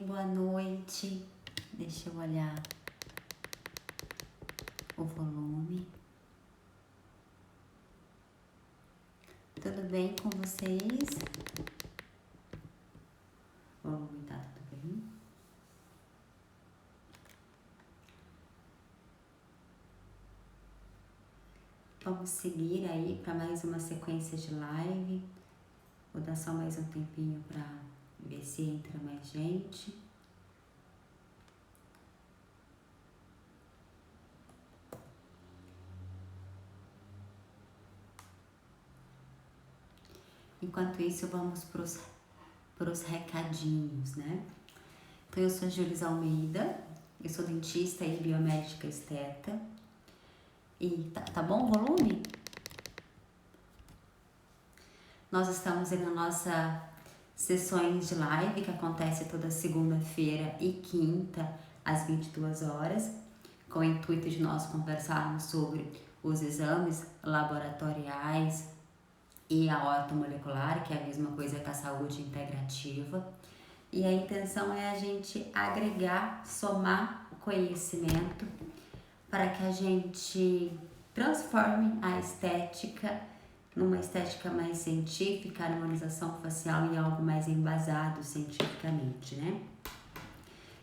boa noite. Deixa eu olhar o volume. Tudo bem com vocês? O volume tá tudo bem? Vamos seguir aí para mais uma sequência de live. Vou dar só mais um tempinho para ver se entra mais gente. Enquanto isso, vamos pros recadinhos, né? Então, eu sou Júlia Almeida, eu sou dentista e biomédica esteta. E tá bom o volume? Nós estamos aí nas nossas sessões de live, que acontece toda segunda-feira e quinta, às 22 horas, com o intuito de nós conversarmos sobre os exames laboratoriais e a ortomolecular, que é a mesma coisa que a saúde integrativa. E a intenção é a gente agregar, somar o conhecimento para que a gente transforme a estética numa estética mais científica, a harmonização facial em algo mais embasado cientificamente, né?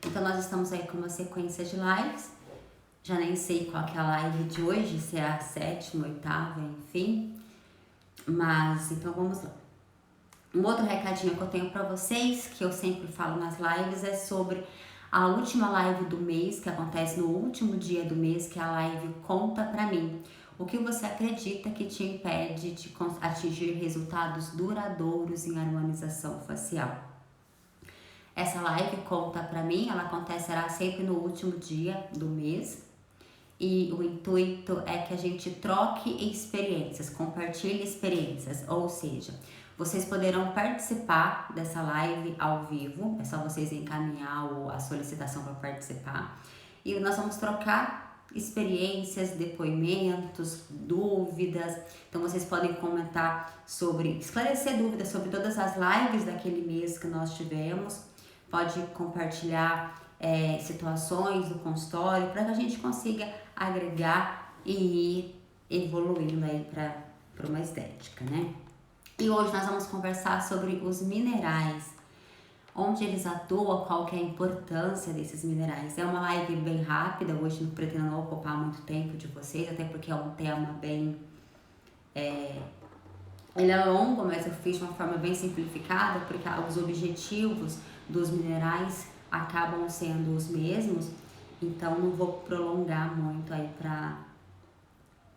Então nós estamos aí com uma sequência de lives, já nem sei qual que é a live de hoje, se é a 7ª, 8ª, enfim, mas então vamos lá. Um outro recadinho que eu tenho para vocês, que eu sempre falo nas lives, é sobre a última live do mês, que acontece no último dia do mês, que é a live Conta Pra Mim. O que você acredita que te impede de atingir resultados duradouros em harmonização facial? Essa live Conta Pra Mim, ela acontecerá sempre no último dia do mês. E o intuito é que a gente troque experiências, compartilhe experiências, ou seja, vocês poderão participar dessa live ao vivo, é só vocês encaminhar a solicitação para participar. E nós vamos trocar experiências, depoimentos, dúvidas. Então vocês podem comentar esclarecer dúvidas sobre todas as lives daquele mês que nós tivemos. Pode compartilhar situações do consultório para que a gente consiga agregar e ir evoluindo aí para uma estética, né? E hoje nós vamos conversar sobre os minerais, onde eles atuam, qual que é a importância desses minerais. É uma live bem rápida, hoje não pretendo não ocupar muito tempo de vocês, até porque é um tema bem... ele é longo, mas eu fiz de uma forma bem simplificada, porque os objetivos dos minerais acabam sendo os mesmos, então não vou prolongar muito aí para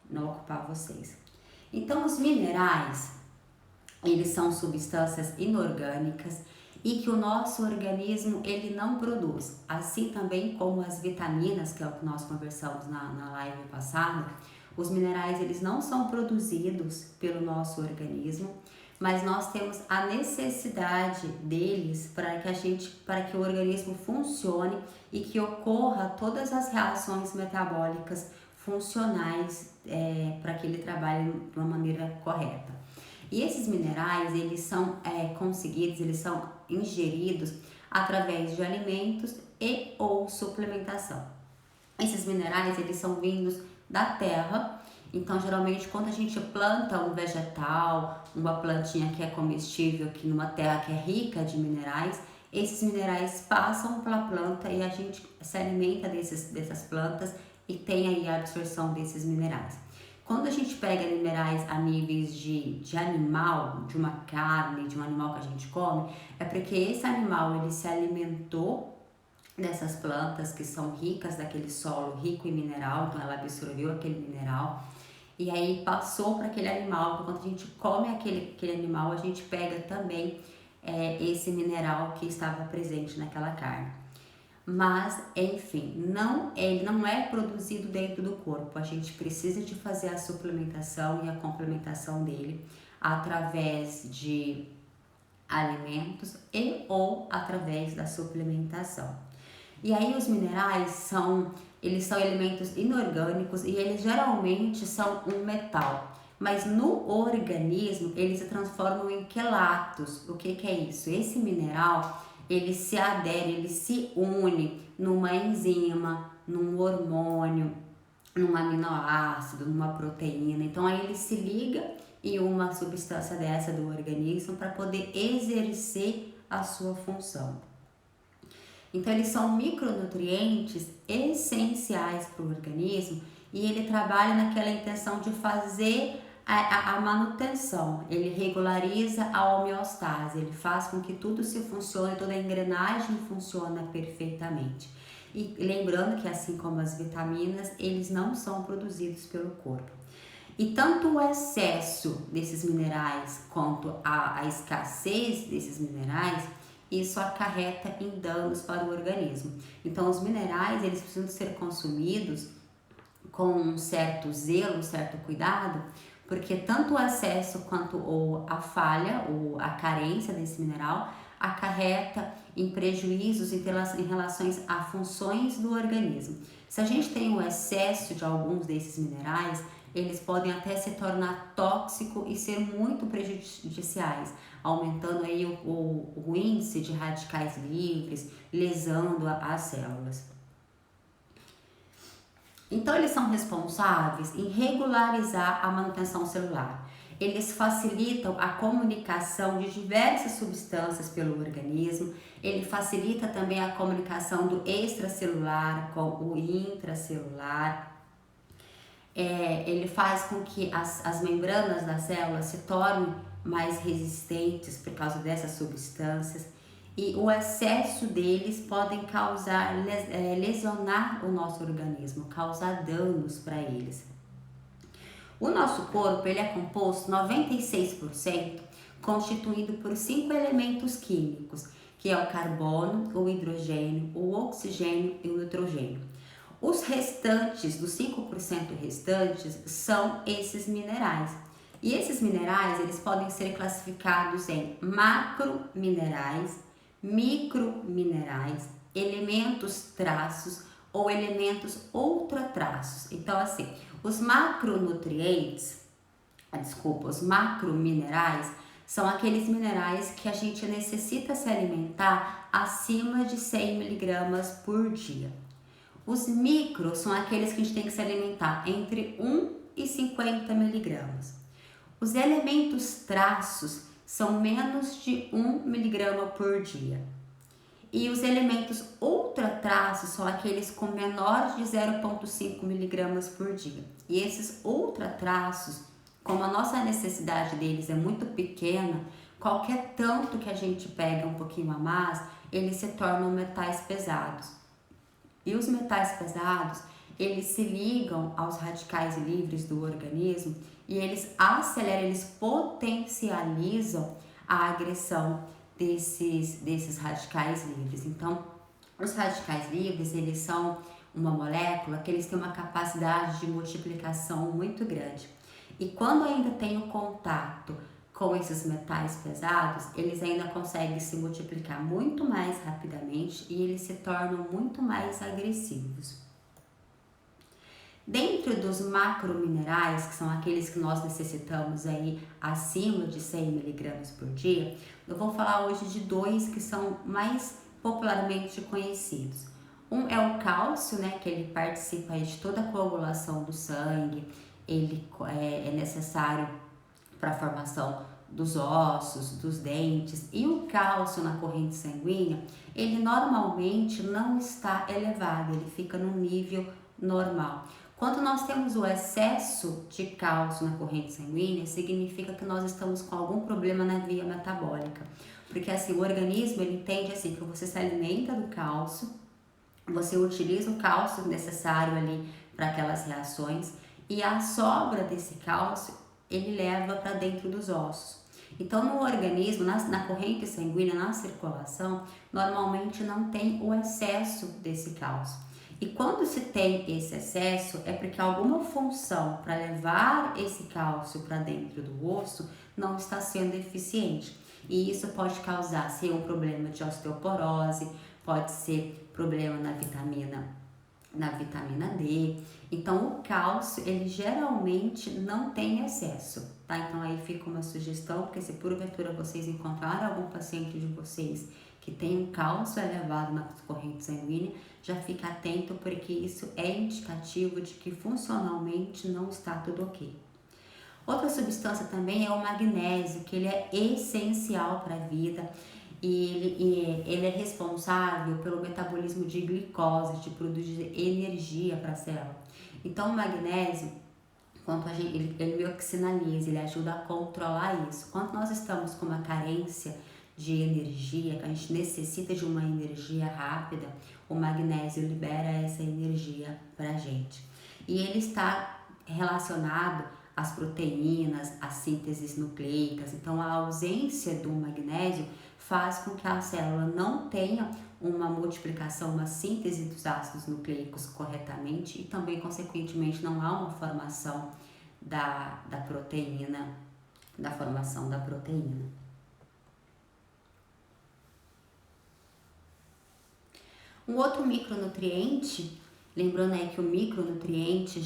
não ocupar vocês. Então os minerais, eles são substâncias inorgânicas e que o nosso organismo ele não produz, assim também como as vitaminas, que é o que nós conversamos na live passada. Os minerais eles não são produzidos pelo nosso organismo, mas nós temos a necessidade deles para que o organismo funcione e que ocorra todas as reações metabólicas funcionais para que ele trabalhe de uma maneira correta. E esses minerais, eles são conseguidos, eles são ingeridos através de alimentos e ou suplementação. Esses minerais, eles são vindos da terra. Então, geralmente, quando a gente planta um vegetal, uma plantinha que é comestível, aqui numa terra que é rica de minerais, esses minerais passam pela planta e a gente se alimenta dessas plantas e tem aí a absorção desses minerais. Quando a gente pega minerais a níveis de animal, de uma carne, de um animal que a gente come, é porque esse animal ele se alimentou dessas plantas que são ricas daquele solo rico em mineral, então ela absorveu aquele mineral e aí passou para aquele animal. Então, quando a gente come aquele animal, a gente pega também esse mineral que estava presente naquela carne. Mas, enfim, ele não é produzido dentro do corpo. A gente precisa de fazer a suplementação e a complementação dele através de alimentos e ou através da suplementação. E aí os minerais eles são elementos inorgânicos e eles geralmente são um metal. Mas no organismo eles se transformam em quelatos. O que é isso? Esse mineral ele se adere, ele se une numa enzima, num hormônio, num aminoácido, numa proteína. Então aí ele se liga em uma substância dessa do organismo para poder exercer a sua função. Então eles são micronutrientes essenciais para o organismo e ele trabalha naquela intenção de fazer a manutenção, ele regulariza a homeostase, ele faz com que tudo se funcione, toda a engrenagem funciona perfeitamente. E lembrando que assim como as vitaminas, eles não são produzidos pelo corpo. E tanto o excesso desses minerais quanto a escassez desses minerais, isso acarreta em danos para o organismo. Então os minerais, eles precisam ser consumidos com um certo zelo, um certo cuidado, porque tanto o excesso quanto a falha ou a carência desse mineral acarreta em prejuízos em relações a funções do organismo. Se a gente tem o excesso de alguns desses minerais, eles podem até se tornar tóxicos e ser muito prejudiciais, aumentando aí o índice de radicais livres, lesando as células. Então, eles são responsáveis em regularizar a manutenção celular. Eles facilitam a comunicação de diversas substâncias pelo organismo. Ele facilita também a comunicação do extracelular com o intracelular. Ele faz com que as membranas da célula se tornem mais resistentes por causa dessas substâncias. E o excesso deles podem causar, lesionar o nosso organismo, causar danos para eles. O nosso corpo ele é composto 96% constituído por 5 elementos químicos, que é o carbono, o hidrogênio, o oxigênio e o nitrogênio. Os restantes, dos 5% restantes, são esses minerais. E esses minerais, eles podem ser classificados em macrominerais, microminerais, elementos traços ou elementos ultratraços. Então, assim, os os macrominerais são aqueles minerais que a gente necessita se alimentar acima de 100 miligramas por dia. Os micros são aqueles que a gente tem que se alimentar entre 1 e 50 miligramas. Os elementos traços são menos de 1 miligrama por dia. E os elementos ultratraços são aqueles com menor de 0,5 miligramas por dia. E esses ultratraços, como a nossa necessidade deles é muito pequena, qualquer tanto que a gente pega um pouquinho a mais, eles se tornam metais pesados. E os metais pesados, eles se ligam aos radicais livres do organismo e eles aceleram, eles potencializam a agressão desses radicais livres. Então, os radicais livres, eles são uma molécula que eles têm uma capacidade de multiplicação muito grande. E quando ainda tem o contato com esses metais pesados, eles ainda conseguem se multiplicar muito mais rapidamente e eles se tornam muito mais agressivos. Dentro dos macrominerais, que são aqueles que nós necessitamos aí acima de 100 miligramas por dia, eu vou falar hoje de 2 que são mais popularmente conhecidos. Um é o cálcio, né, que ele participa aí de toda a coagulação do sangue, ele é necessário para a formação dos ossos, dos dentes, e o cálcio na corrente sanguínea, ele normalmente não está elevado, ele fica no nível normal. Quando nós temos o excesso de cálcio na corrente sanguínea, significa que nós estamos com algum problema na via metabólica. Porque assim, o organismo ele entende assim, que você se alimenta do cálcio, você utiliza o cálcio necessário ali para aquelas reações e a sobra desse cálcio ele leva para dentro dos ossos. Então no organismo, na corrente sanguínea, na circulação, normalmente não tem o excesso desse cálcio. E quando se tem esse excesso, é porque alguma função para levar esse cálcio para dentro do osso não está sendo eficiente. E isso pode causar um problema de osteoporose, pode ser problema na vitamina D. Então o cálcio, ele geralmente não tem excesso, tá? Então aí fica uma sugestão, porque se porventura vocês encontrarem algum paciente de vocês que tem um cálcio elevado na corrente sanguínea, já fica atento porque isso é indicativo de que funcionalmente não está tudo ok. Outra substância também é o magnésio, que ele é essencial para a vida e ele é responsável pelo metabolismo de glicose, de produzir energia para a célula. Então o magnésio, ele bioxinaliza, ele ajuda a controlar isso. Quando nós estamos com uma carência de energia, que a gente necessita de uma energia rápida, o magnésio libera essa energia para a gente. E ele está relacionado às proteínas, às sínteses nucleicas. Então a ausência do magnésio faz com que a célula não tenha uma multiplicação, uma síntese dos ácidos nucleicos corretamente e também, consequentemente, não há uma formação da proteína, da formação da proteína. Um outro micronutriente, lembrando aí que o micronutriente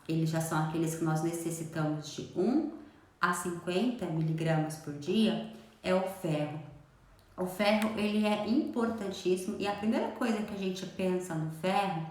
eles já são aqueles que nós necessitamos de 1 a 50 miligramas por dia, é o ferro. O ferro, ele é importantíssimo e a primeira coisa que a gente pensa no ferro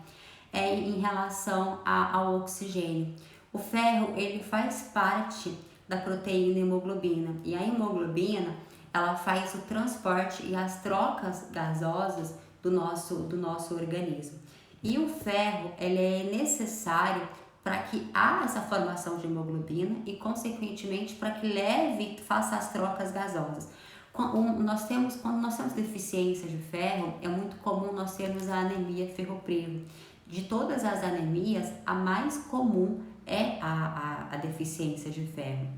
é em relação ao oxigênio. O ferro, ele faz parte da proteína hemoglobina e a hemoglobina, ela faz o transporte e as trocas gasosas do nosso organismo. E o ferro, ele é necessário para que haja essa formação de hemoglobina e, consequentemente, para que faça as trocas gasosas. Quando nós temos deficiência de ferro, é muito comum nós termos a anemia ferropriva. De todas as anemias, a mais comum é a deficiência de ferro.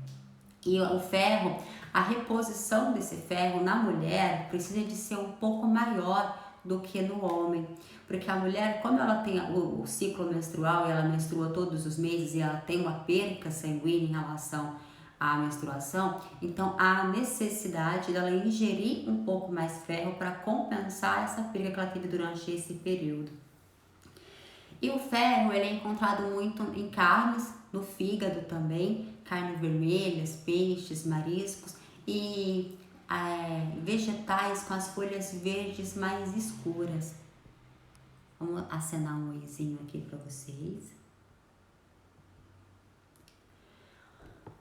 E o ferro, a reposição desse ferro na mulher precisa de ser um pouco maior do que no homem. Porque a mulher, como ela tem o ciclo menstrual, ela menstrua todos os meses e ela tem uma perca sanguínea em relação à menstruação, então há necessidade dela ingerir um pouco mais ferro para compensar essa perda que ela teve durante esse período. E o ferro, ele é encontrado muito em carnes, no fígado também, carnes vermelhas, peixes, mariscos e vegetais com as folhas verdes mais escuras. Vamos acenar um oizinho aqui para vocês.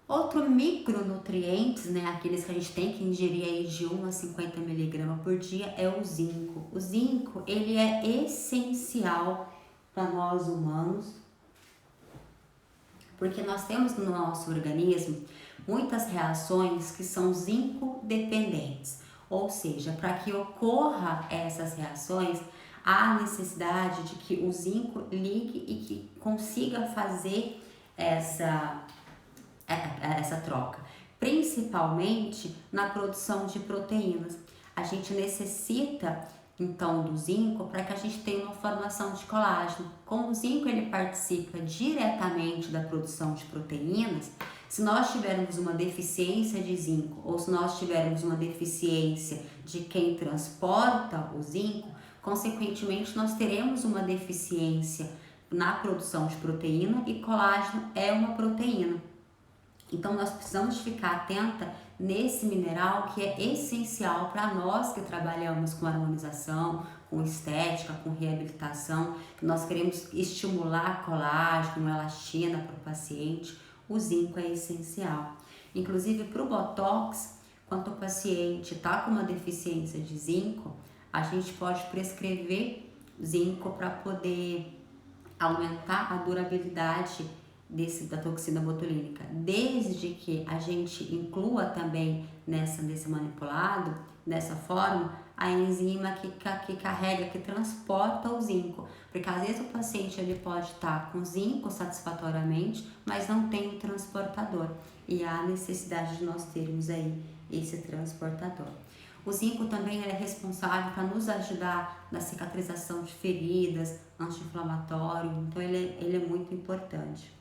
Outro micronutrientes, aqueles que a gente tem que ingerir aí de 1 a 50 miligramas por dia, é o zinco. O zinco, ele é essencial para nós humanos, porque nós temos no nosso organismo muitas reações que são zinco dependentes. Ou seja, para que ocorra essas reações, há necessidade de que o zinco ligue e que consiga fazer essa troca, principalmente na produção de proteínas. A gente necessita então do zinco para que a gente tenha uma formação de colágeno. Como o zinco ele participa diretamente da produção de proteínas, se nós tivermos uma deficiência de zinco ou se nós tivermos uma deficiência de quem transporta o zinco, consequentemente nós teremos uma deficiência na produção de proteína e colágeno é uma proteína. Então nós precisamos ficar atenta nesse mineral que é essencial para nós que trabalhamos com harmonização, com estética, com reabilitação, que nós queremos estimular colágeno, elastina para o paciente. O zinco é essencial. Inclusive para o botox, quando o paciente está com uma deficiência de zinco, a gente pode prescrever zinco para poder aumentar a durabilidade da toxina botulínica, desde que a gente inclua também nesse manipulado, dessa forma, a enzima que carrega, que transporta o zinco, porque às vezes o paciente ele pode estar com zinco satisfatoriamente, mas não tem o transportador, e há necessidade de nós termos aí esse transportador. O zinco também é responsável para nos ajudar na cicatrização de feridas, anti-inflamatório, então ele é muito importante.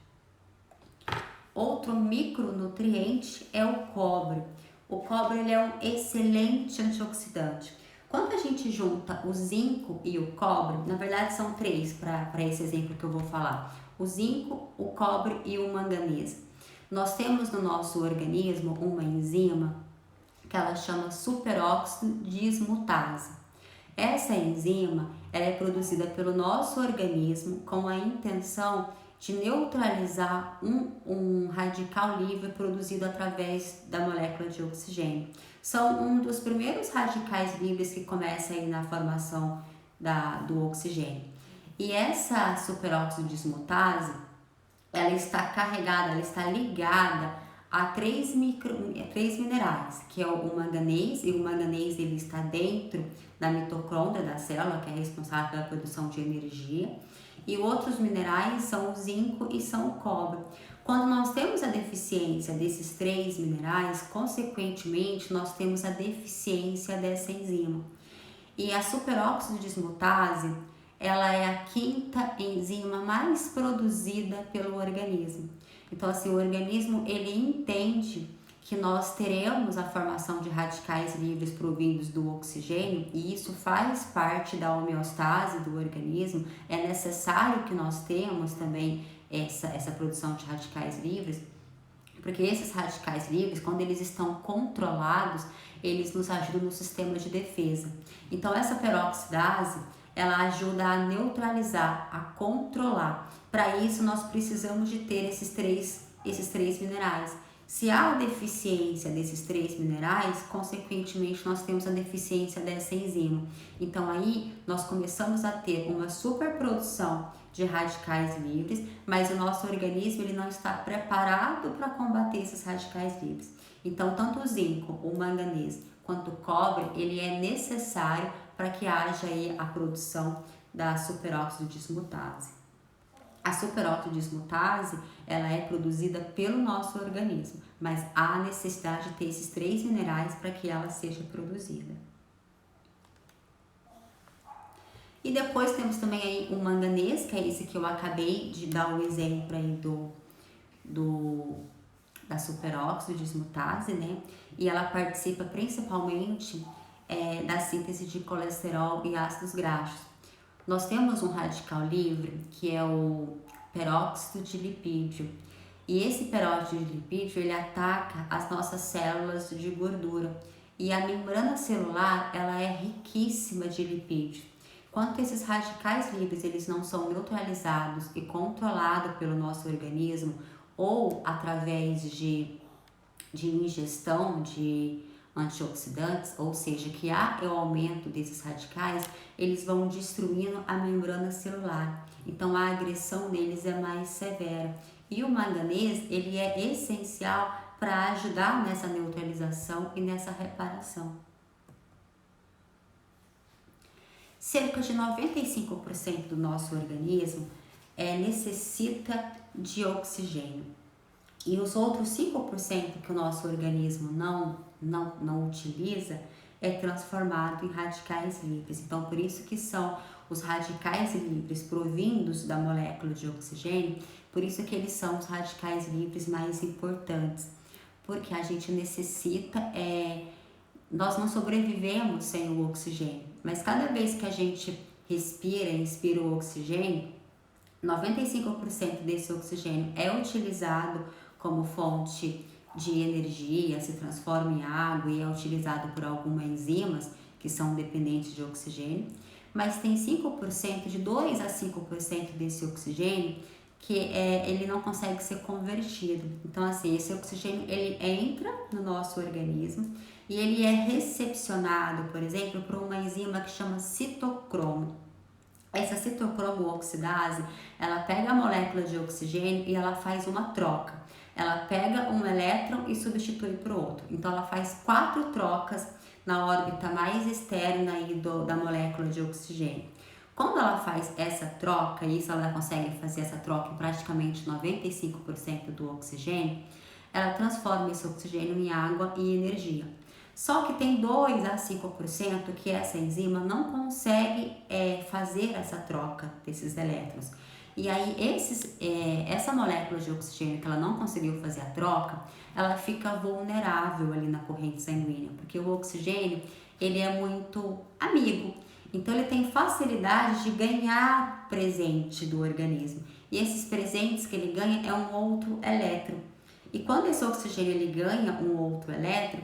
Outro micronutriente é o cobre. O cobre ele é um excelente antioxidante. Quando a gente junta o zinco e o cobre, na verdade são três para esse exemplo que eu vou falar: o zinco, o cobre e o manganês. Nós temos no nosso organismo uma enzima que ela chama superóxido dismutase. Essa enzima ela é produzida pelo nosso organismo com a intenção de neutralizar um radical livre produzido através da molécula de oxigênio. São um dos primeiros radicais livres que começa aí na formação do oxigênio. E essa superóxido dismutase, ela está carregada, ela está ligada a três minerais, que é o manganês, e o manganês ele está dentro da mitocôndria da célula, que é responsável pela produção de energia, e outros minerais são o zinco e são o cobre. Quando nós temos a deficiência desses três minerais, consequentemente nós temos a deficiência dessa enzima. E a superóxido dismutase, ela é a quinta enzima mais produzida pelo organismo. Então, assim, o organismo ele entende que nós teremos a formação de radicais livres provindos do oxigênio e isso faz parte da homeostase do organismo. É necessário que nós tenhamos também essa produção de radicais livres, porque esses radicais livres, quando eles estão controlados, eles nos ajudam no sistema de defesa. Então, essa peroxidase, ela ajuda a neutralizar, a controlar. Para isso, nós precisamos de ter esses três minerais. Se há deficiência desses três minerais, consequentemente, nós temos a deficiência dessa enzima. Então, aí, nós começamos a ter uma superprodução de radicais livres, mas o nosso organismo ele não está preparado para combater esses radicais livres. Então, tanto o zinco, o manganês, quanto o cobre, ele é necessário para que haja aí a produção da superóxido dismutase. A superóxido dismutase, ela é produzida pelo nosso organismo, mas há necessidade de ter esses três minerais para que ela seja produzida. E depois temos também aí o manganês, que é esse que eu acabei de dar o exemplo aí da superóxido dismutase, né? E ela participa principalmente da síntese de colesterol e ácidos graxos. Nós temos um radical livre, que é o peróxido de lipídio. E esse peróxido de lipídio, ele ataca as nossas células de gordura. E a membrana celular, ela é riquíssima de lipídio. Quando esses radicais livres eles não são neutralizados e controlados pelo nosso organismo ou através de ingestão de antioxidantes, ou seja, que há o aumento desses radicais, eles vão destruindo a membrana celular. Então a agressão deles é mais severa. E o manganês, ele é essencial para ajudar nessa neutralização e nessa reparação. Cerca de 95% do nosso organismo necessita de oxigênio. E os outros 5% que o nosso organismo não utiliza é transformado em radicais livres. Então, por isso que são os radicais livres provindos da molécula de oxigênio, por isso que eles são os radicais livres mais importantes. Porque a gente necessita, nós não sobrevivemos sem o oxigênio, mas cada vez que a gente inspira o oxigênio, 95% desse oxigênio é utilizado como fonte de energia, se transforma em água e é utilizado por algumas enzimas que são dependentes de oxigênio, mas tem 5%, de 2 a 5% desse oxigênio que ele não consegue ser convertido. Então, assim, esse oxigênio ele entra no nosso organismo e ele é recepcionado, por exemplo, por uma enzima que chama citocromo. Essa citocromo oxidase, ela pega a molécula de oxigênio e ela faz uma troca. Ela pega um elétron e substitui por outro. Então, ela faz 4 trocas na órbita mais externa aí da molécula de oxigênio. Quando ela faz essa troca, isso ela consegue fazer essa troca em praticamente 95% do oxigênio, ela transforma esse oxigênio em água e energia. Só que tem 2 a 5% que essa enzima não consegue fazer essa troca desses elétrons. E aí essa molécula de oxigênio que ela não conseguiu fazer a troca, ela fica vulnerável ali na corrente sanguínea, porque o oxigênio ele é muito amigo. Então ele tem facilidade de ganhar presente do organismo. E esses presentes que ele ganha é um outro elétron. E quando esse oxigênio ele ganha um outro elétron,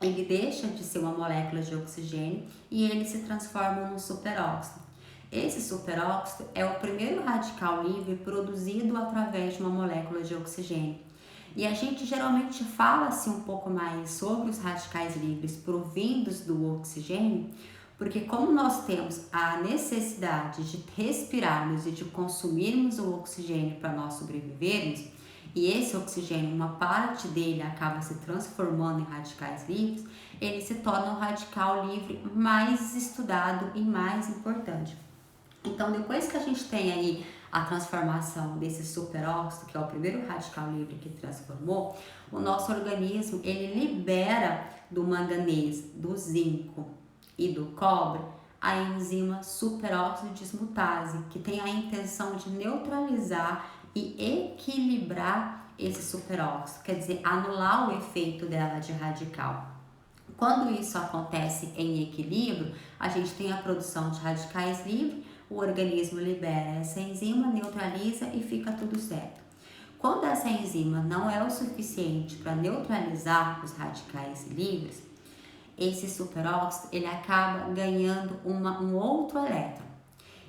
ele deixa de ser uma molécula de oxigênio e ele se transforma num superóxido. Esse superóxido é o primeiro radical livre produzido através de uma molécula de oxigênio. E a gente geralmente fala-se um pouco mais sobre os radicais livres provindos do oxigênio, porque como nós temos a necessidade de respirarmos e de consumirmos o oxigênio para nós sobrevivermos, e esse oxigênio, uma parte dele acaba se transformando em radicais livres, ele se torna um radical livre mais estudado e mais importante. Então, depois que a gente tem aí a transformação desse superóxido, que é o primeiro radical livre que transformou, o nosso organismo ele libera do manganês, do zinco e do cobre a enzima superóxido dismutase, que tem a intenção de neutralizar e equilibrar esse superóxido, quer dizer, anular o efeito dela de radical. Quando isso acontece em equilíbrio, a gente tem a produção de radicais livres, o organismo libera essa enzima, neutraliza e fica tudo certo. Quando essa enzima não é o suficiente para neutralizar os radicais livres, esse superóxido ele acaba ganhando um outro elétron.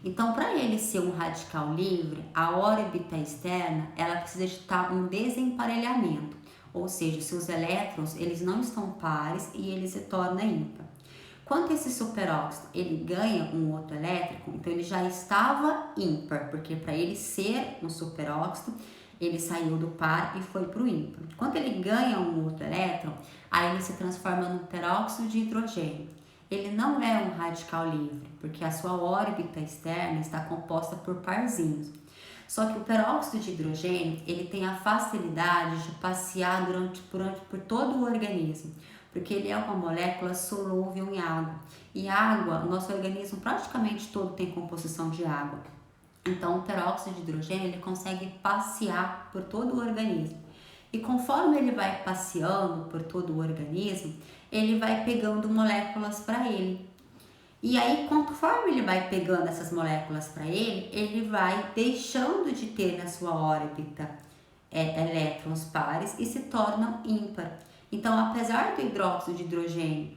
Então, para ele ser um radical livre, a órbita externa ela precisa estar um desemparelhamento, ou seja, seus elétrons eles não estão pares e ele se torna ímpar. Quando esse superóxido ele ganha um outro elétron, então ele já estava ímpar, porque para ele ser um superóxido, ele saiu do par e foi para o ímpar. Quando ele ganha um outro elétron, aí ele se transforma num peróxido de hidrogênio. Ele não é um radical livre, porque a sua órbita externa está composta por parzinhos. Só que o peróxido de hidrogênio, ele tem a facilidade de passear por todo o organismo, porque ele é uma molécula solúvel em água. E água, o nosso organismo praticamente todo tem composição de água. Então, o peróxido de hidrogênio, ele consegue passear por todo o organismo. E conforme ele vai passeando por todo o organismo, ele vai pegando moléculas para ele. E aí, conforme ele vai pegando essas moléculas para ele, ele vai deixando de ter na sua órbita elétrons pares e se torna ímpar. Então, apesar do hidróxido de hidrogênio,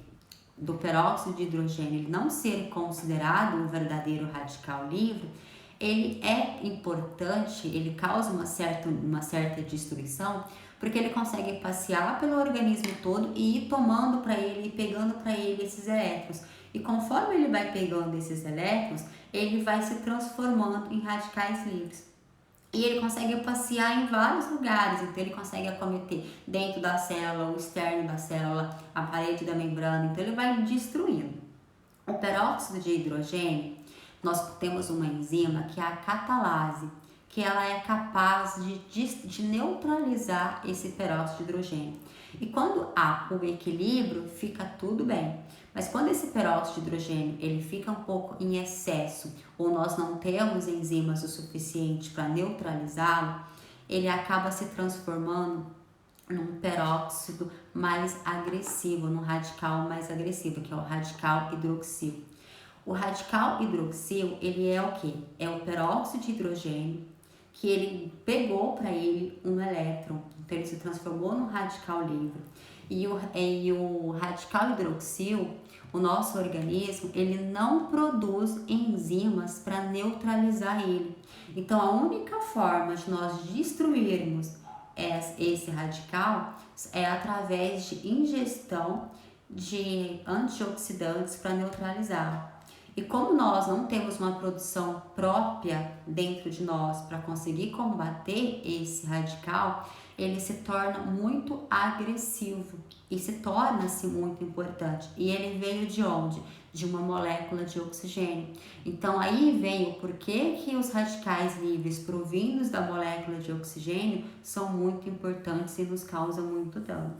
do peróxido de hidrogênio, ele não ser considerado um verdadeiro radical livre, ele é importante, ele causa uma certa destruição, porque ele consegue passear pelo organismo todo e ir tomando para ele, e pegando para ele esses elétrons. E conforme ele vai pegando esses elétrons, ele vai se transformando em radicais livres. E ele consegue passear em vários lugares, então ele consegue acometer dentro da célula, o externo da célula, a parede da membrana, então ele vai destruindo. O peróxido de hidrogênio, nós temos uma enzima que é a catalase, que ela é capaz de neutralizar esse peróxido de hidrogênio. E quando há o equilíbrio, fica tudo bem. Mas quando esse peróxido de hidrogênio ele fica um pouco em excesso, ou nós não temos enzimas o suficiente para neutralizá-lo, ele acaba se transformando num peróxido mais agressivo, num radical mais agressivo, que é o radical hidroxil. O radical hidroxil, ele é o quê? É o peróxido de hidrogênio que ele pegou para ele um elétron, então ele se transformou num radical livre. E o radical hidroxil, o nosso organismo, ele não produz enzimas para neutralizar ele. Então, a única forma de nós destruirmos esse radical é através de ingestão de antioxidantes para neutralizar. E como nós não temos uma produção própria dentro de nós para conseguir combater esse radical, ele se torna muito agressivo e se torna-se muito importante. E ele veio de onde? De uma molécula de oxigênio. Então aí vem o porquê que os radicais livres provindos da molécula de oxigênio são muito importantes e nos causam muito dano.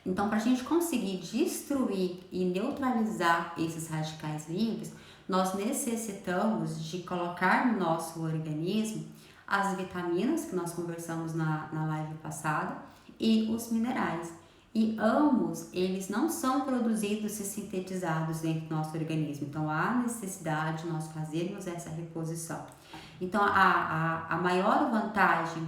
Então, para a gente conseguir destruir e neutralizar esses radicais livres, nós necessitamos de colocar no nosso organismo as vitaminas que nós conversamos na live passada e os minerais. E ambos, eles não são produzidos e sintetizados dentro do nosso organismo. Então, há necessidade de nós fazermos essa reposição. Então, a maior vantagem,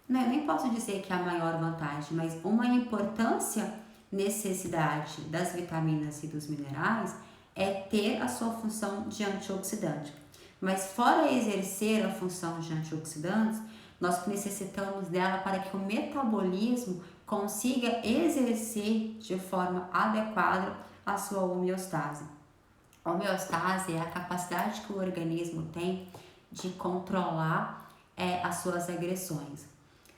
nem posso dizer que é a maior vantagem, mas uma importância necessidade das vitaminas e dos minerais é ter a sua função de antioxidante. Mas fora exercer a função de antioxidantes, nós necessitamos dela para que o metabolismo consiga exercer de forma adequada a sua homeostase. A homeostase é a capacidade que o organismo tem de controlar as suas agressões.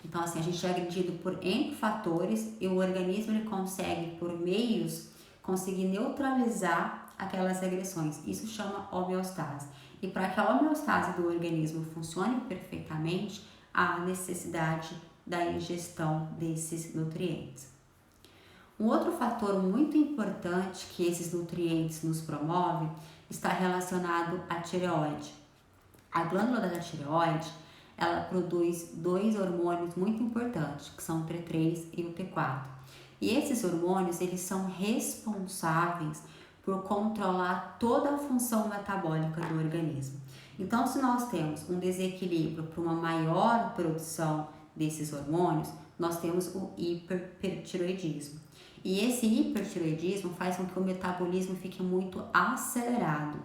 Então, assim, a gente é agredido por N fatores e o organismo ele consegue, por meios, conseguir neutralizar aquelas agressões. Isso chama homeostase. E para que a homeostase do organismo funcione perfeitamente, há necessidade da ingestão desses nutrientes. Um outro fator muito importante que esses nutrientes nos promovem está relacionado à tireoide. A glândula da tireoide, ela produz dois hormônios muito importantes, que são o T3 e o T4. E esses hormônios, eles são responsáveis por controlar toda a função metabólica do organismo. Então, se nós temos um desequilíbrio para uma maior produção desses hormônios, nós temos o hipertireoidismo. E esse hipertireoidismo faz com que o metabolismo fique muito acelerado.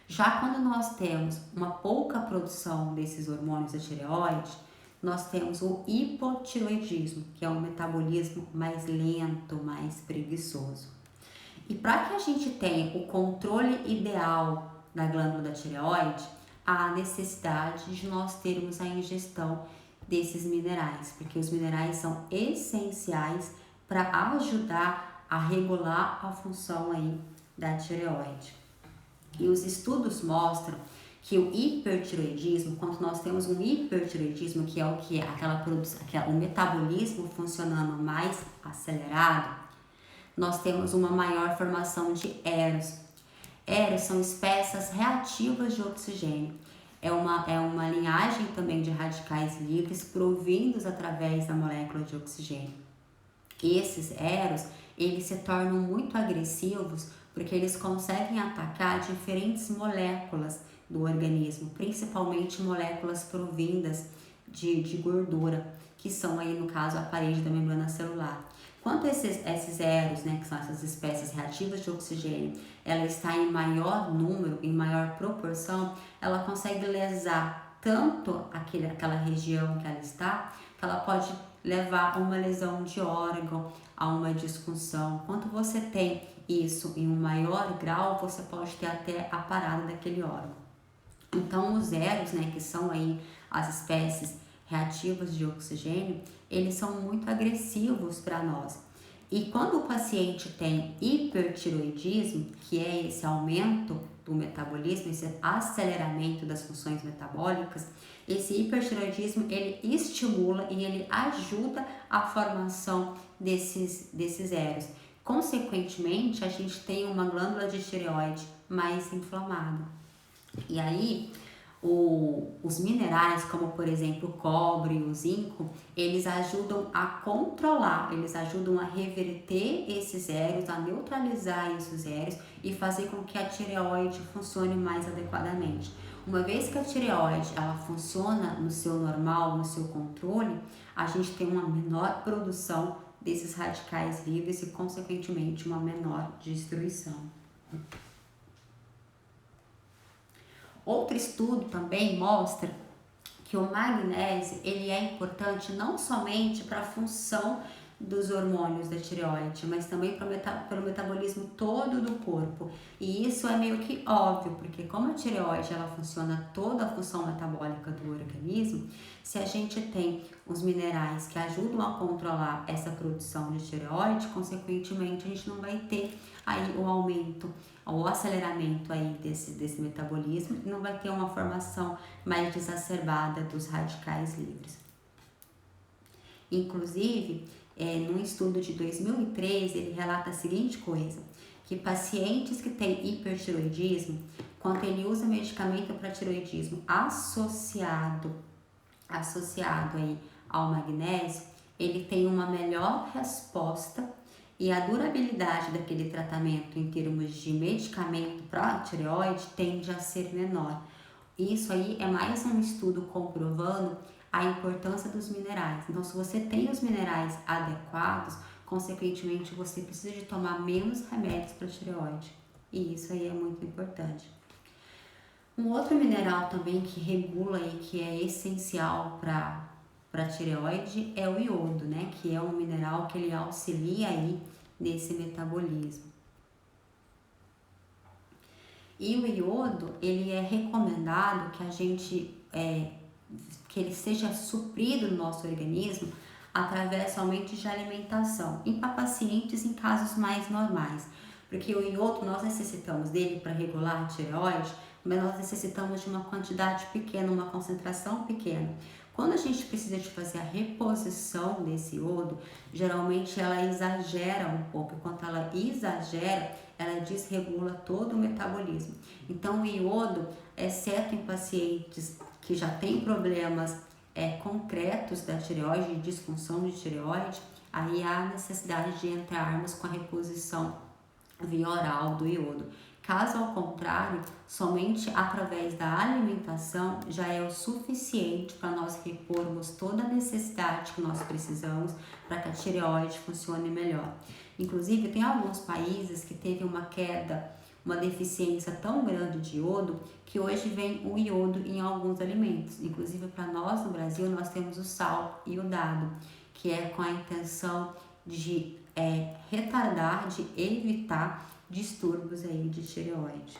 Já quando nós temos uma pouca produção desses hormônios da tireoide, nós temos o hipotireoidismo, que é um metabolismo mais lento, mais preguiçoso. E para que a gente tenha o controle ideal da glândula da tireoide, há a necessidade de nós termos a ingestão desses minerais, porque os minerais são essenciais para ajudar a regular a função aí da tireoide. E os estudos mostram que o hipertireoidismo, quando nós temos um hipertireoidismo, que é o que? Aquela produção, o metabolismo funcionando mais acelerado, nós temos uma maior formação de EROs. EROs são espécies reativas de oxigênio. É uma linhagem também de radicais livres provindos através da molécula de oxigênio. Esses EROs, eles se tornam muito agressivos porque eles conseguem atacar diferentes moléculas do organismo, principalmente moléculas provindas de gordura, que são aí no caso a parede da membrana celular. Quando esses EROs, né, que são essas espécies reativas de oxigênio, ela está em maior número, em maior proporção, ela consegue lesar tanto aquela região que ela está, que ela pode levar a uma lesão de órgão, a uma disfunção. Quando você tem isso em um maior grau, você pode ter até a parada daquele órgão. Então, os EROs, né, que são aí as espécies reativas de oxigênio, eles são muito agressivos para nós. E quando o paciente tem hipertireoidismo, que é esse aumento do metabolismo, esse aceleramento das funções metabólicas, esse hipertireoidismo ele estimula e ele ajuda a formação desses EROs. Consequentemente, a gente tem uma glândula de tireoide mais inflamada. E aí, os minerais, como por exemplo o cobre e o zinco, eles ajudam a controlar, eles ajudam a reverter esses EROs, a neutralizar esses EROs e fazer com que a tireoide funcione mais adequadamente. Uma vez que a tireoide ela funciona no seu normal, no seu controle, a gente tem uma menor produção desses radicais livres e, consequentemente, uma menor destruição. Outro estudo também mostra que o magnésio ele é importante não somente para a função dos hormônios da tireoide, mas também para o metabolismo todo do corpo. E isso é meio que óbvio, porque como a tireoide ela funciona toda a função metabólica do organismo, se a gente tem os minerais que ajudam a controlar essa produção de tireoide, consequentemente a gente não vai ter aí o aumento, o aceleramento aí desse metabolismo, e não vai ter uma formação mais exacerbada dos radicais livres. Inclusive, num estudo de 2013, ele relata a seguinte coisa, que pacientes que têm hipertireoidismo, quando ele usa medicamento para tireoidismo associado aí ao magnésio, ele tem uma melhor resposta e a durabilidade daquele tratamento em termos de medicamento para a tireoide tende a ser menor. Isso aí é mais um estudo comprovando a importância dos minerais. Então, se você tem os minerais adequados, consequentemente você precisa de tomar menos remédios para tireoide. E isso aí é muito importante. Um outro mineral também que regula e que é essencial para tireoide é o iodo, né? Que é um mineral que ele auxilia aí nesse metabolismo. E o iodo, ele é recomendado que a gente, que ele seja suprido no nosso organismo através somente de alimentação, e para pacientes em casos mais normais. Porque o iodo, nós necessitamos dele para regular a tireoide, mas nós necessitamos de uma quantidade pequena, uma concentração pequena. Quando a gente precisa de fazer a reposição desse iodo, geralmente ela exagera um pouco. Quando ela exagera, ela desregula todo o metabolismo. Então, o iodo, exceto em pacientes que já têm problemas concretos da tireoide, de disfunção de tireoide, aí há necessidade de entrarmos com a reposição via oral do iodo. Caso ao contrário, somente através da alimentação já é o suficiente para nós repormos toda a necessidade que nós precisamos para que a tireoide funcione melhor. Inclusive, tem alguns países que teve uma queda, uma deficiência tão grande de iodo, que hoje vem o iodo em alguns alimentos. Inclusive, para nós no Brasil, nós temos o sal iodado, que é com a intenção de retardar, de evitar distúrbios aí de tireoide.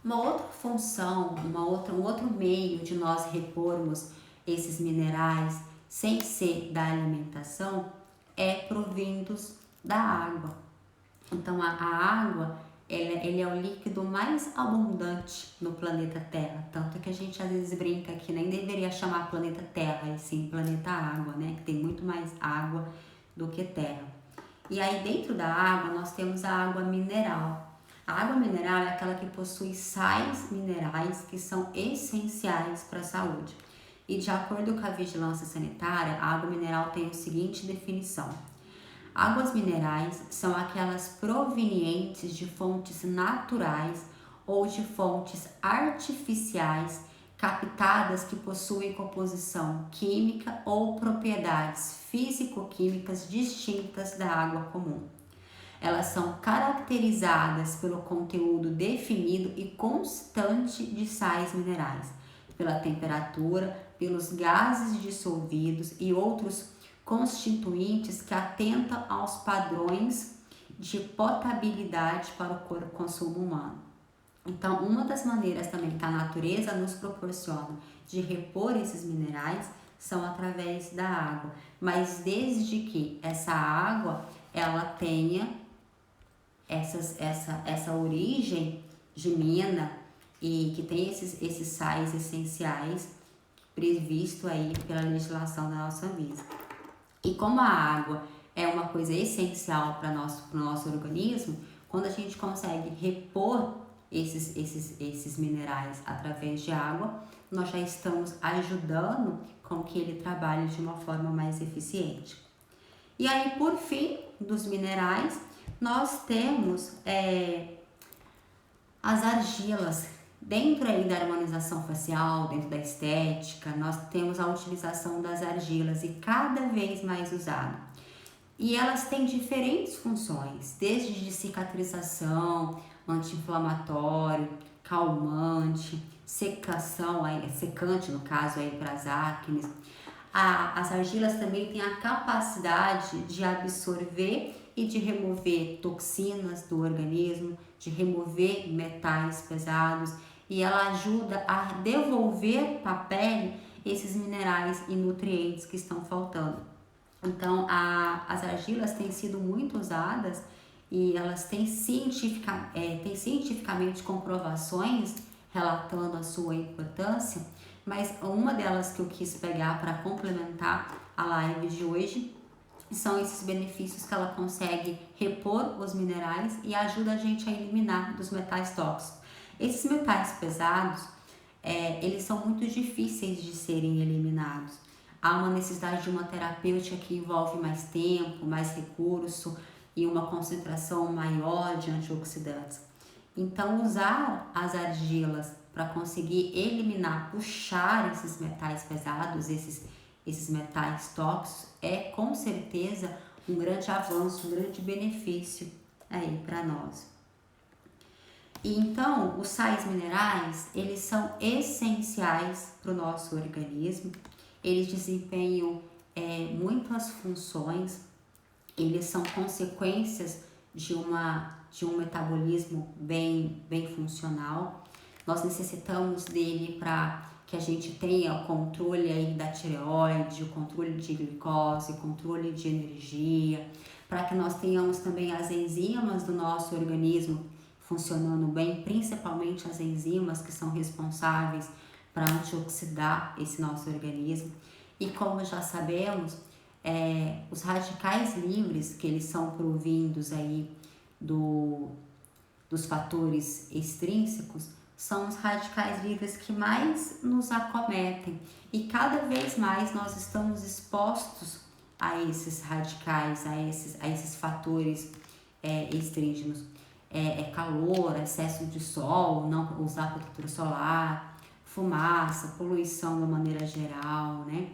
Uma outra função, um outro meio de nós repormos esses minerais sem ser da alimentação é provindos da água. Então a água, ele é o líquido mais abundante no planeta Terra, tanto que a gente às vezes brinca que nem deveria chamar planeta Terra, e sim planeta Água, né? Que tem muito mais água do que terra. E aí dentro da água nós temos a água mineral. A água mineral é aquela que possui sais minerais que são essenciais para a saúde. E de acordo com a vigilância sanitária, a água mineral tem a seguinte definição: águas minerais são aquelas provenientes de fontes naturais ou de fontes artificiais captadas que possuem composição química ou propriedades físico-químicas distintas da água comum. Elas são caracterizadas pelo conteúdo definido e constante de sais minerais, pela temperatura, pelos gases dissolvidos e outros constituintes que atentam aos padrões de potabilidade para o consumo humano. Então, uma das maneiras também que a natureza nos proporciona de repor esses minerais são através da água, mas desde que essa água ela tenha essa origem de mina e que tem esses sais essenciais previsto aí pela legislação da nossa Anvisa. E como a água é uma coisa essencial para o nosso organismo, quando a gente consegue repor esses minerais através de água, nós já estamos ajudando com que ele trabalhe de uma forma mais eficiente. E aí, por fim, dos minerais, nós temos as argilas. Dentro aí da harmonização facial, dentro da estética, nós temos a utilização das argilas e cada vez mais usada. E elas têm diferentes funções, desde de cicatrização, anti-inflamatório, calmante, secante no caso aí para as acnes. As argilas também têm a capacidade de absorver e de remover toxinas do organismo, de remover metais pesados, e ela ajuda a devolver para a pele esses minerais e nutrientes que estão faltando. Então, as argilas têm sido muito usadas e elas têm cientificamente comprovações relatando a sua importância, mas uma delas que eu quis pegar para complementar a live de hoje são esses benefícios que ela consegue repor os minerais e ajuda a gente a eliminar dos metais tóxicos. Esses metais pesados, eles são muito difíceis de serem eliminados. Há uma necessidade de uma terapêutica que envolve mais tempo, mais recurso e uma concentração maior de antioxidantes. Então, usar as argilas para conseguir eliminar, puxar esses metais pesados, esses metais tóxicos, é com certeza um grande avanço, um grande benefício aí para nós. E então, os sais minerais, eles são essenciais para o nosso organismo, eles desempenham muitas funções, eles são consequências de um metabolismo bem funcional. Nós necessitamos dele para que a gente tenha o controle aí da tireoide, o controle de glicose, o controle de energia, para que nós tenhamos também as enzimas do nosso organismo funcionando bem, principalmente as enzimas que são responsáveis para antioxidar esse nosso organismo. E como já sabemos, os radicais livres, que eles são provindos aí dos fatores extrínsecos, são os radicais livres que mais nos acometem, e cada vez mais nós estamos expostos a esses radicais, a esses fatores extrígenos. Calor, excesso de sol, não usar protetor solar, fumaça, poluição de maneira geral, né?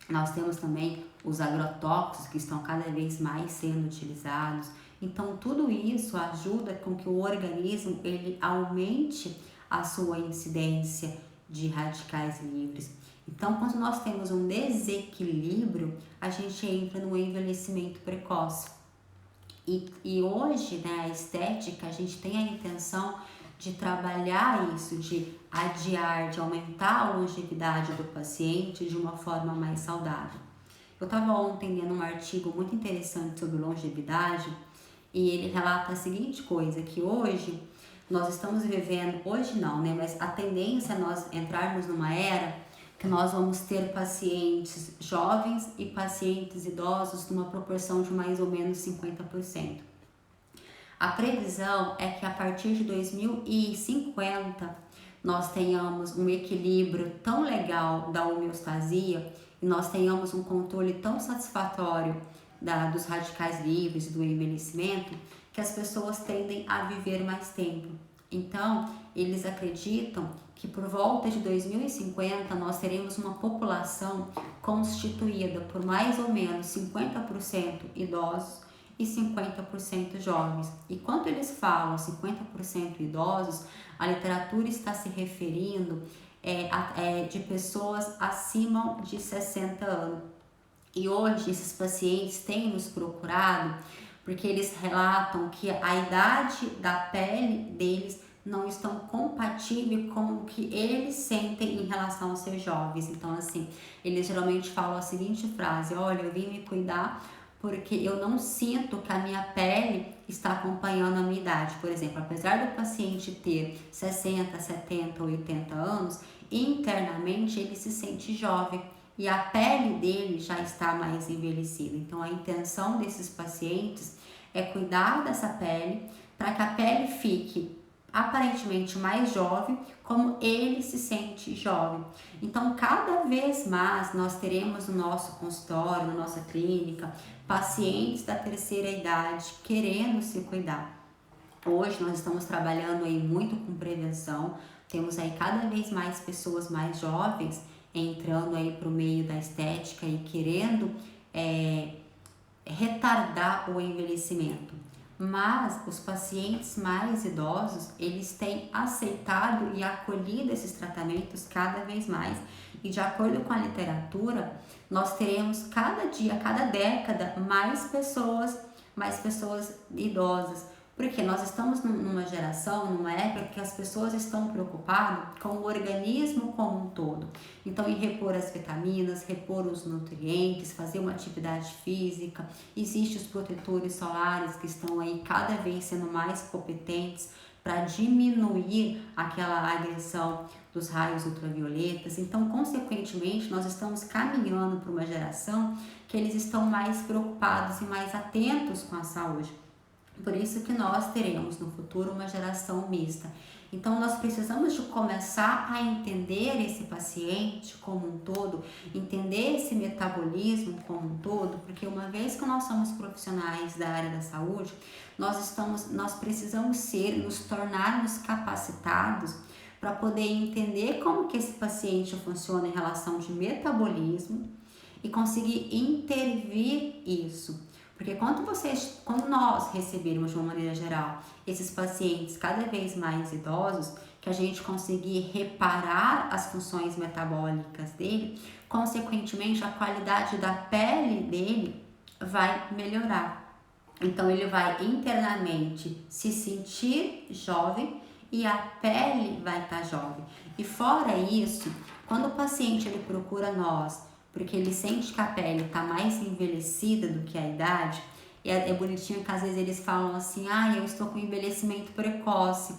Nós temos também os agrotóxicos que estão cada vez mais sendo utilizados. Então, tudo isso ajuda com que o organismo ele aumente a sua incidência de radicais livres. Então, quando nós temos um desequilíbrio, a gente entra no envelhecimento precoce. E hoje, né, a estética, a gente tem a intenção de trabalhar isso, de adiar, de aumentar a longevidade do paciente de uma forma mais saudável. Eu estava ontem lendo um artigo muito interessante sobre longevidade e ele relata a seguinte coisa, que hoje nós estamos vivendo, hoje não, né, mas a tendência é nós entrarmos numa era que nós vamos ter pacientes jovens e pacientes idosos numa proporção de mais ou menos 50%. A previsão é que a partir de 2050 nós tenhamos um equilíbrio tão legal da homeostasia e nós tenhamos um controle tão satisfatório dos radicais livres e do envelhecimento que as pessoas tendem a viver mais tempo. Então, eles acreditam que por volta de 2050 nós teremos uma população constituída por mais ou menos 50% idosos e 50% jovens. E quando eles falam 50% idosos, a literatura está se referindo de pessoas acima de 60 anos. E hoje esses pacientes têm nos procurado porque eles relatam que a idade da pele deles não estão compatíveis com o que eles sentem em relação aos seus jovens. Então, assim, eles geralmente falam a seguinte frase: olha, eu vim me cuidar porque eu não sinto que a minha pele está acompanhando a minha idade. Por exemplo, apesar do paciente ter 60, 70, 80 anos, internamente ele se sente jovem e a pele dele já está mais envelhecida. Então, a intenção desses pacientes é cuidar dessa pele para que a pele fique aparentemente mais jovem, como ele se sente jovem. Então, cada vez mais nós teremos no nosso consultório, na nossa clínica, pacientes da terceira idade querendo se cuidar. Hoje nós estamos trabalhando aí muito com prevenção, temos aí cada vez mais pessoas mais jovens entrando aí para o meio da estética e querendo retardar o envelhecimento. Mas os pacientes mais idosos, eles têm aceitado e acolhido esses tratamentos cada vez mais. E de acordo com a literatura, nós teremos cada dia, cada década, mais pessoas idosas. Porque nós estamos numa geração, numa época que as pessoas estão preocupadas com o organismo como um todo. Então, em repor as vitaminas, repor os nutrientes, fazer uma atividade física. Existem os protetores solares que estão aí cada vez sendo mais competentes para diminuir aquela agressão dos raios ultravioletas. Então, consequentemente, nós estamos caminhando para uma geração que eles estão mais preocupados e mais atentos com a saúde. Por isso que nós teremos no futuro uma geração mista. Então, nós precisamos de começar a entender esse paciente como um todo, entender esse metabolismo como um todo, porque uma vez que nós somos profissionais da área da saúde, nós precisamos nos tornarmos capacitados para poder entender como que esse paciente funciona em relação de metabolismo e conseguir intervir isso. Porque quando nós recebermos de uma maneira geral esses pacientes cada vez mais idosos, que a gente conseguir reparar as funções metabólicas dele, consequentemente a qualidade da pele dele vai melhorar. Então ele vai internamente se sentir jovem e a pele vai estar jovem. E fora isso, quando o paciente ele procura nós, porque ele sente que a pele está mais envelhecida do que a idade, é bonitinho que às vezes eles falam assim, eu estou com envelhecimento precoce.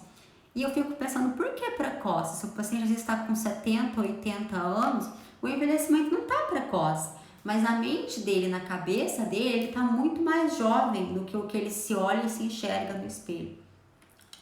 E eu fico pensando, por que precoce? Se o paciente às vezes está com 70, 80 anos, o envelhecimento não está precoce. Mas na mente dele, na cabeça dele, ele está muito mais jovem do que o que ele se olha e se enxerga no espelho.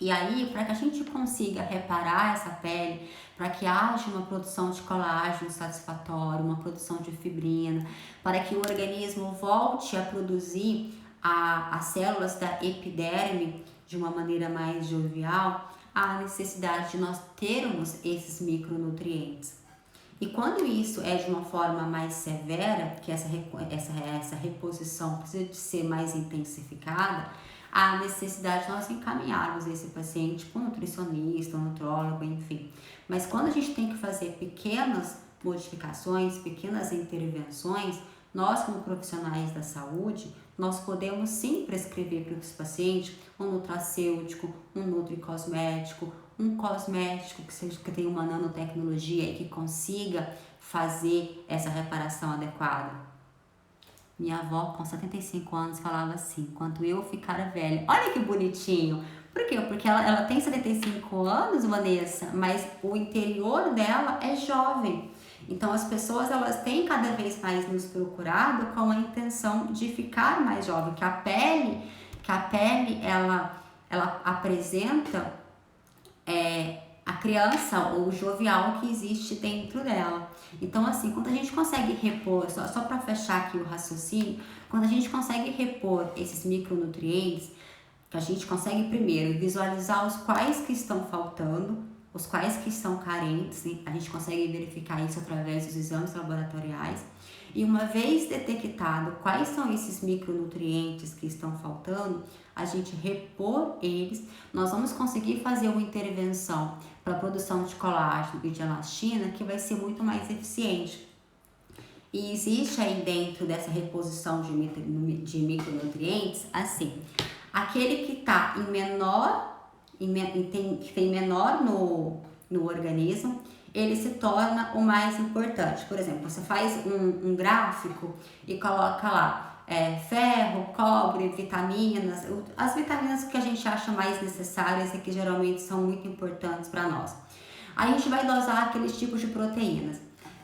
E aí, para que a gente consiga reparar essa pele, para que haja uma produção de colágeno satisfatório, uma produção de fibrina, para que o organismo volte a produzir as células da epiderme de uma maneira mais jovial, há necessidade de nós termos esses micronutrientes. E quando isso é de uma forma mais severa, que essa reposição precisa de ser mais intensificada, há necessidade de nós encaminharmos esse paciente para um nutricionista, um nutrólogo, enfim. Mas quando a gente tem que fazer pequenas modificações, pequenas intervenções, nós como profissionais da saúde, nós podemos sim prescrever para esse paciente um nutracêutico, um nutricosmético, um cosmético que tenha uma nanotecnologia e que consiga fazer essa reparação adequada. Minha avó, com 75 anos, falava assim, quando eu ficar velha. Olha que bonitinho! Por quê? Porque ela tem 75 anos, Vanessa, mas o interior dela é jovem. Então, as pessoas, elas têm cada vez mais nos procurado com a intenção de ficar mais jovem. Que a pele ela apresenta a criança ou o jovial que existe dentro dela. Então, assim, quando a gente consegue repor, só para fechar aqui o raciocínio, quando a gente consegue repor esses micronutrientes, que a gente consegue primeiro visualizar os quais que estão faltando, os quais que estão carentes, né? A gente consegue verificar isso através dos exames laboratoriais. E uma vez detectado quais são esses micronutrientes que estão faltando, a gente repor eles, nós vamos conseguir fazer uma intervenção para a produção de colágeno e de elastina que vai ser muito mais eficiente. E existe aí dentro dessa reposição de micronutrientes, assim, aquele que está em menor, que tem menor no organismo, ele se torna o mais importante. Por exemplo, você faz um gráfico e coloca lá ferro, cobre, vitaminas, as vitaminas que a gente acha mais necessárias e que geralmente são muito importantes para nós. Aí a gente vai dosar aqueles tipos de proteínas.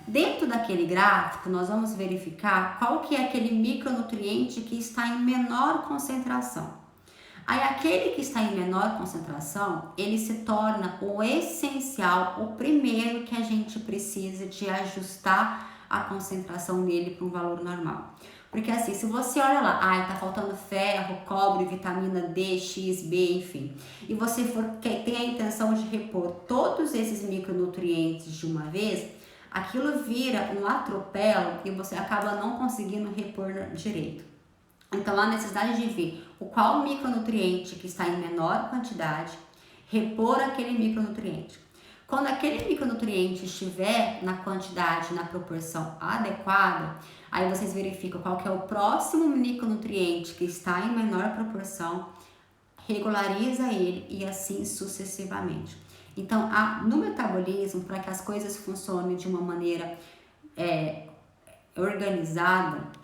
Dentro daquele gráfico, nós vamos verificar qual que é aquele micronutriente que está em menor concentração. Aí aquele que está em menor concentração, ele se torna o essencial, o primeiro que a gente precisa de ajustar a concentração nele para um valor normal. Porque assim, se você olha lá, tá faltando ferro, cobre, vitamina D, X, B, enfim, e você tem a intenção de repor todos esses micronutrientes de uma vez, aquilo vira um atropelo e você acaba não conseguindo repor direito. Então, há necessidade de ver qual micronutriente que está em menor quantidade, repor aquele micronutriente. Quando aquele micronutriente estiver na quantidade, na proporção adequada, aí vocês verificam qual que é o próximo micronutriente que está em menor proporção, regulariza ele e assim sucessivamente. Então, no metabolismo, para que as coisas funcionem de uma maneira organizada,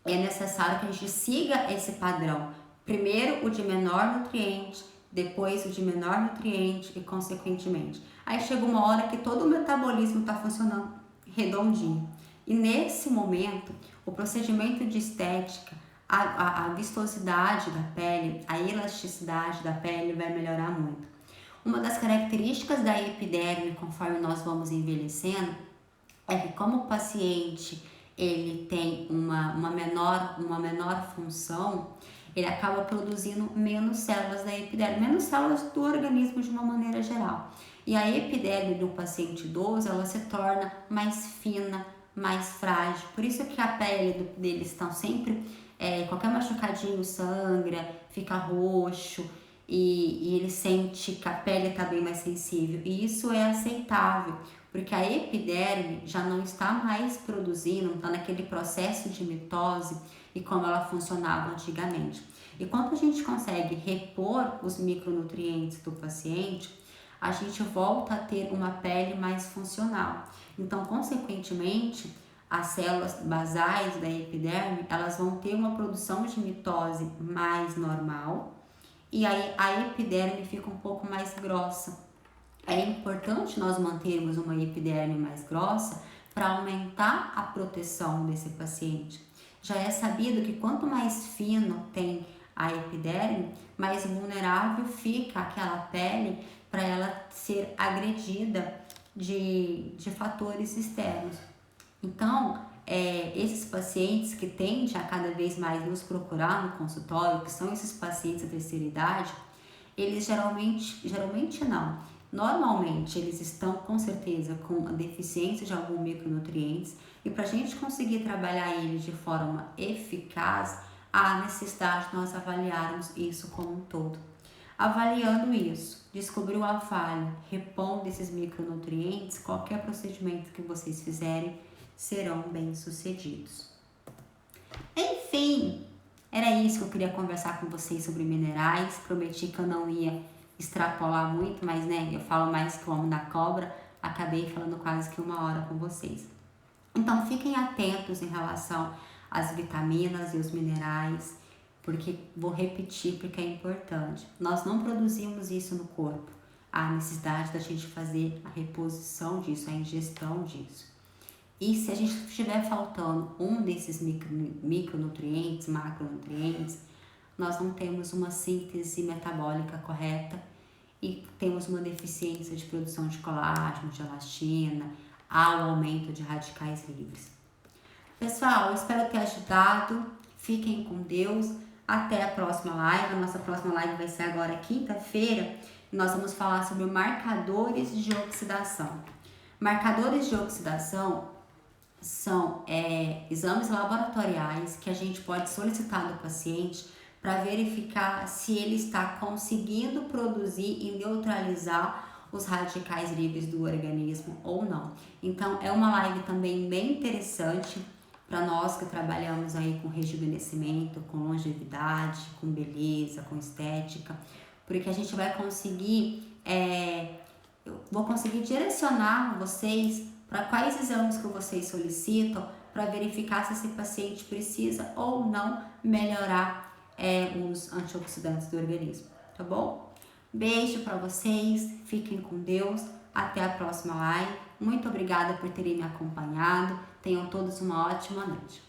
é necessário que a gente siga esse padrão. Primeiro o de menor nutriente, depois o de menor nutriente e consequentemente. Aí chega uma hora que todo o metabolismo está funcionando redondinho. E nesse momento, o procedimento de estética, a vistosidade da pele, a elasticidade da pele vai melhorar muito. Uma das características da epiderme, conforme nós vamos envelhecendo, é que como o paciente ele tem uma menor função, ele acaba produzindo menos células da epiderme, menos células do organismo de uma maneira geral. E a epiderme do paciente idoso, ela se torna mais fina, mais frágil. Por isso que a pele deles estão sempre, qualquer machucadinho sangra, fica roxo, e ele sente que a pele está bem mais sensível. E isso é aceitável, porque a epiderme já não está mais produzindo, não está naquele processo de mitose e como ela funcionava antigamente. E quando a gente consegue repor os micronutrientes do paciente, a gente volta a ter uma pele mais funcional. Então, consequentemente, as células basais da epiderme, elas vão ter uma produção de mitose mais normal e aí a epiderme fica um pouco mais grossa. É importante nós mantermos uma epiderme mais grossa para aumentar a proteção desse paciente. Já é sabido que quanto mais fino tem a epiderme, mais vulnerável fica aquela pele para ela ser agredida de fatores externos. Então, esses pacientes que tendem a cada vez mais nos procurar no consultório, que são esses pacientes da terceira idade, eles geralmente não. Normalmente eles estão com certeza com a deficiência de algum micronutrientes e para a gente conseguir trabalhar eles de forma eficaz, há necessidade de nós avaliarmos isso como um todo. Avaliando isso, descobriu a falha, repondo esses micronutrientes, qualquer procedimento que vocês fizerem serão bem sucedidos. Enfim, era isso que eu queria conversar com vocês sobre minerais. Prometi que eu não ia extrapolar muito, mas eu falo mais que o homem da cobra, acabei falando quase que 1 hora com vocês. Então fiquem atentos em relação às vitaminas e os minerais, porque vou repetir porque é importante. Nós não produzimos isso no corpo. Há necessidade da gente fazer a reposição disso, a ingestão disso. E se a gente estiver faltando um desses micronutrientes, macronutrientes, nós não temos uma síntese metabólica correta e temos uma deficiência de produção de colágeno, de elastina, há o aumento de radicais livres. Pessoal, eu espero ter ajudado. Fiquem com Deus. Até a próxima live. A nossa próxima live vai ser agora quinta-feira. Nós vamos falar sobre marcadores de oxidação. Marcadores de oxidação são exames laboratoriais que a gente pode solicitar do paciente para verificar se ele está conseguindo produzir e neutralizar os radicais livres do organismo ou não. Então, é uma live também bem interessante para nós que trabalhamos aí com rejuvenescimento, com longevidade, com beleza, com estética, porque a gente vai conseguir, eu vou conseguir direcionar vocês para quais exames que vocês solicitam para verificar se esse paciente precisa ou não melhorar os antioxidantes do organismo, tá bom? Beijo para vocês, fiquem com Deus, até a próxima live. Muito obrigada por terem me acompanhado, tenham todos uma ótima noite.